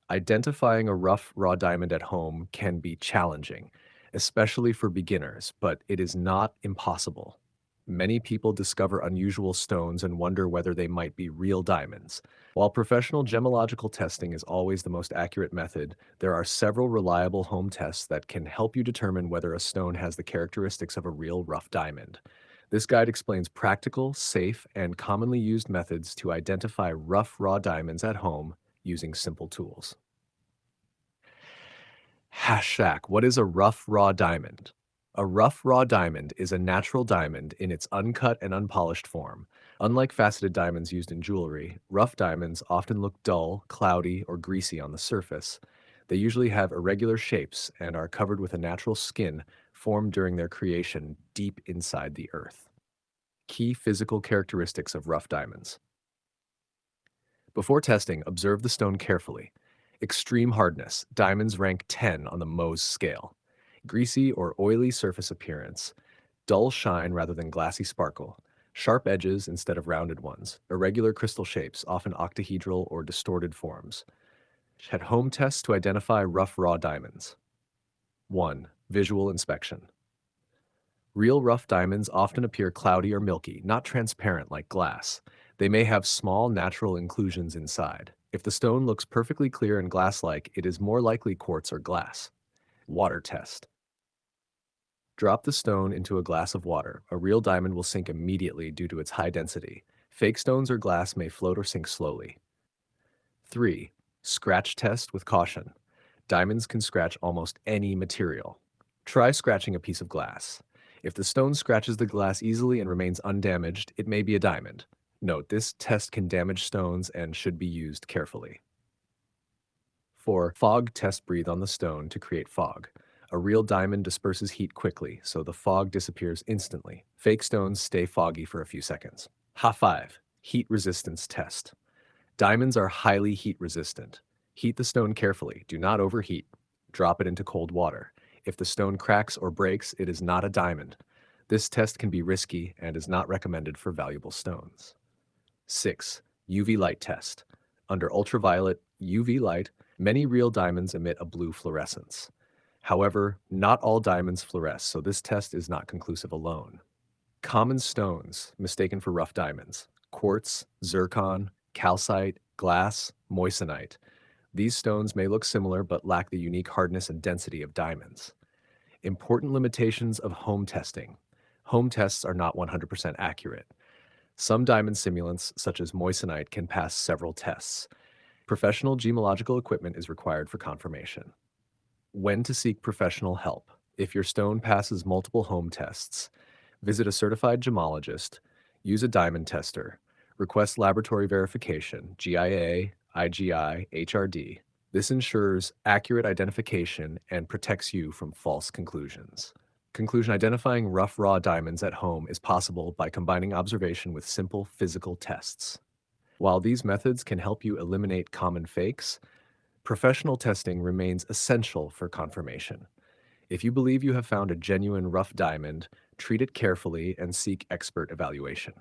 Identifying a rough, raw diamond at home can be challenging, especially for beginners, but it is not impossible. Many people discover unusual stones and wonder whether they might be real diamonds. While professional gemological testing is always the most accurate method, there are several reliable home tests that can help you determine whether a stone has the characteristics of a real rough diamond. This guide explains practical, safe, and commonly used methods to identify rough, raw diamonds at home using simple tools. Hashtag, what is a rough raw diamond? A rough raw diamond is a natural diamond in its uncut and unpolished form. Unlike faceted diamonds used in jewelry, rough diamonds often look dull, cloudy, or greasy on the surface. They usually have irregular shapes and are covered with a natural skin formed during their creation deep inside the earth. Key physical characteristics of rough diamonds. Before testing, observe the stone carefully. Extreme hardness. Diamonds rank 10 on the Mohs scale. Greasy or oily surface appearance. Dull shine rather than glassy sparkle. Sharp edges instead of rounded ones. Irregular crystal shapes, often octahedral or distorted forms. At home tests to identify rough raw diamonds. 1. Visual inspection. Real rough diamonds often appear cloudy or milky, not transparent like glass. They may have small natural inclusions inside. If the stone looks perfectly clear and glass-like, it is more likely quartz or glass. Water test. Drop the stone into a glass of water. A real diamond will sink immediately due to its high density. Fake stones or glass may float or sink slowly. 3. Scratch test with caution. Diamonds can scratch almost any material. Try scratching a piece of glass. If the stone scratches the glass easily and remains undamaged, it may be a diamond. Note, this test can damage stones and should be used carefully. 4. Fog test. Breathe on the stone to create fog. A real diamond disperses heat quickly, so the fog disappears instantly. Fake stones stay foggy for a few seconds. Ha 5. Heat resistance test. Diamonds are highly heat resistant. Heat the stone carefully. Do not overheat. Drop it into cold water. If the stone cracks or breaks, it is not a diamond. This test can be risky and is not recommended for valuable stones. 6. UV light test. Under ultraviolet UV light, many real diamonds emit a blue fluorescence. However, not all diamonds fluoresce, so this test is not conclusive alone. Common stones mistaken for rough diamonds: quartz, zircon, calcite, glass, moissanite. These stones may look similar but lack the unique hardness and density of diamonds. Important limitations of home testing. Home tests are not 100% accurate. Some diamond simulants, such as moissanite, can pass several tests. Professional gemological equipment is required for confirmation. When to seek professional help. If your stone passes multiple home tests, visit a certified gemologist, use a diamond tester, request laboratory verification, GIA, IGI, HRD. This ensures accurate identification and protects you from false conclusions. Conclusion: identifying rough raw diamonds at home is possible by combining observation with simple physical tests. While these methods can help you eliminate common fakes, professional testing remains essential for confirmation. If you believe you have found a genuine rough diamond, treat it carefully and seek expert evaluation.